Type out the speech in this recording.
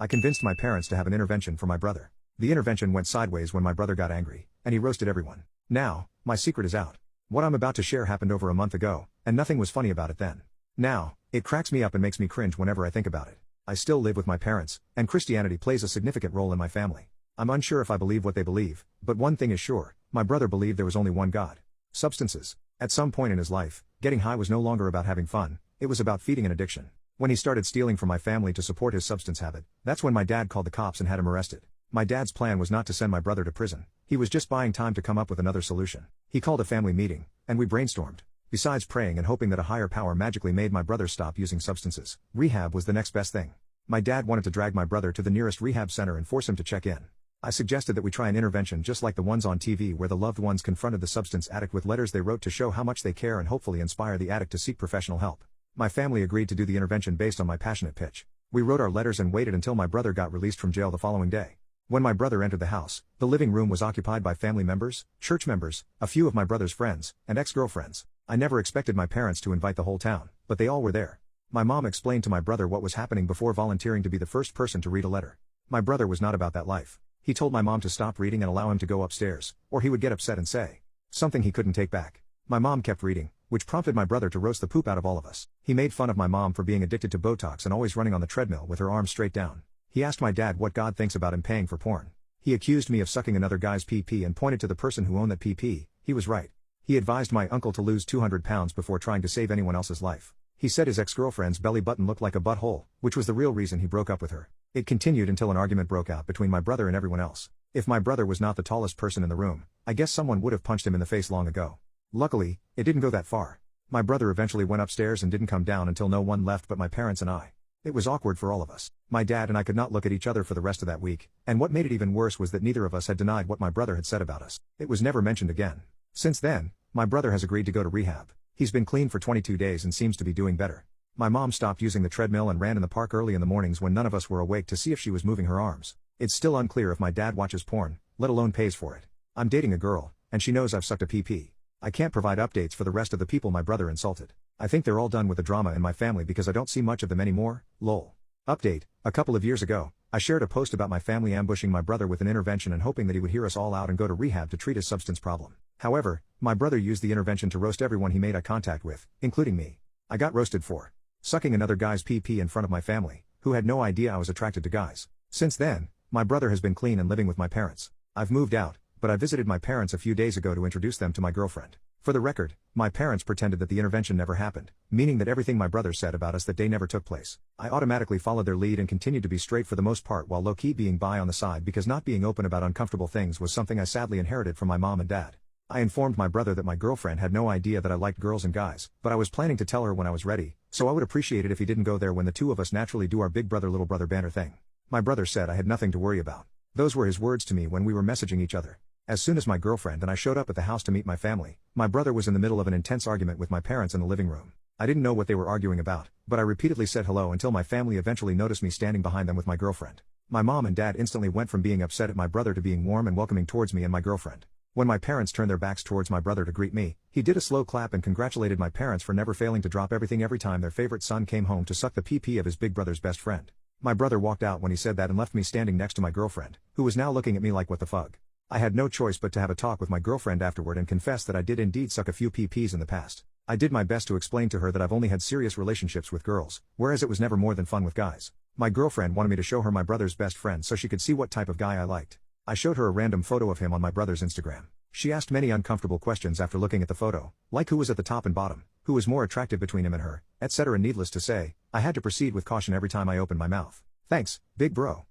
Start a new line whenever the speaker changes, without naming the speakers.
I convinced my parents to have an intervention for my brother. The intervention went sideways when my brother got angry, and he roasted everyone. Now, my secret is out. What I'm about to share happened over a month ago, and nothing was funny about it then. Now, it cracks me up and makes me cringe whenever I think about it. I still live with my parents, and Christianity plays a significant role in my family. I'm unsure if I believe what they believe, but one thing is sure, my brother believed there was only one God. Substances. At some point in his life, getting high was no longer about having fun, it was about feeding an addiction. When he started stealing from my family to support his substance habit, that's when my dad called the cops and had him arrested. My dad's plan was not to send my brother to prison, he was just buying time to come up with another solution. He called a family meeting, and we brainstormed. Besides praying and hoping that a higher power magically made my brother stop using substances, rehab was the next best thing. My dad wanted to drag my brother to the nearest rehab center and force him to check in. I suggested that we try an intervention just like the ones on TV where the loved ones confronted the substance addict with letters they wrote to show how much they care and hopefully inspire the addict to seek professional help. My family agreed to do the intervention based on my passionate pitch. We wrote our letters and waited until my brother got released from jail the following day. When my brother entered the house, the living room was occupied by family members, church members, a few of my brother's friends, and ex-girlfriends. I never expected my parents to invite the whole town, but they all were there. My mom explained to my brother what was happening before volunteering to be the first person to read a letter. My brother was not about that life. He told my mom to stop reading and allow him to go upstairs, or he would get upset and say something he couldn't take back. My mom kept reading, which prompted my brother to roast the poop out of all of us. He made fun of my mom for being addicted to Botox and always running on the treadmill with her arms straight down. He asked my dad what God thinks about him paying for porn. He accused me of sucking another guy's pee-pee and pointed to the person who owned that pee-pee. He was right. He advised my uncle to lose 200 pounds before trying to save anyone else's life. He said his ex-girlfriend's belly button looked like a butthole, which was the real reason he broke up with her. It continued until an argument broke out between my brother and everyone else. If my brother was not the tallest person in the room, I guess someone would have punched him in the face long ago. Luckily, it didn't go that far. My brother eventually went upstairs and didn't come down until no one left but my parents and I. It was awkward for all of us. My dad and I could not look at each other for the rest of that week, and what made it even worse was that neither of us had denied what my brother had said about us. It was never mentioned again. Since then, my brother has agreed to go to rehab. He's been clean for 22 days and seems to be doing better. My mom stopped using the treadmill and ran in the park early in the mornings when none of us were awake to see if she was moving her arms. It's still unclear if my dad watches porn, let alone pays for it. I'm dating a girl, and she knows I've sucked a pee-pee. I can't provide updates for the rest of the people my brother insulted. I think they're all done with the drama in my family because I don't see much of them anymore, lol. Update: a couple of years ago, I shared a post about my family ambushing my brother with an intervention and hoping that he would hear us all out and go to rehab to treat his substance problem. However, my brother used the intervention to roast everyone he made eye contact with, including me. I got roasted for sucking another guy's pee-pee in front of my family, who had no idea I was attracted to guys. Since then, my brother has been clean and living with my parents. I've moved out, but I visited my parents a few days ago to introduce them to my girlfriend. For the record, my parents pretended that the intervention never happened, meaning that everything my brother said about us that day never took place. I automatically followed their lead and continued to be straight for the most part while low-key being bi on the side because not being open about uncomfortable things was something I sadly inherited from my mom and dad. I informed my brother that my girlfriend had no idea that I liked girls and guys, but I was planning to tell her when I was ready, so I would appreciate it if he didn't go there when the two of us naturally do our big brother little brother banter thing. My brother said I had nothing to worry about. Those were his words to me when we were messaging each other. As soon as my girlfriend and I showed up at the house to meet my family, my brother was in the middle of an intense argument with my parents in the living room. I didn't know what they were arguing about, but I repeatedly said hello until my family eventually noticed me standing behind them with my girlfriend. My mom and dad instantly went from being upset at my brother to being warm and welcoming towards me and my girlfriend. When my parents turned their backs towards my brother to greet me, he did a slow clap and congratulated my parents for never failing to drop everything every time their favorite son came home to suck the pee-pee of his big brother's best friend. My brother walked out when he said that and left me standing next to my girlfriend, who was now looking at me like what the fuck. I had no choice but to have a talk with my girlfriend afterward and confess that I did indeed suck a few pee-pees in the past. I did my best to explain to her that I've only had serious relationships with girls, whereas it was never more than fun with guys. My girlfriend wanted me to show her my brother's best friend so she could see what type of guy I liked. I showed her a random photo of him on my brother's Instagram. She asked many uncomfortable questions after looking at the photo, like who was at the top and bottom, who was more attractive between him and her, etc. Needless to say, I had to proceed with caution every time I opened my mouth. Thanks, big bro.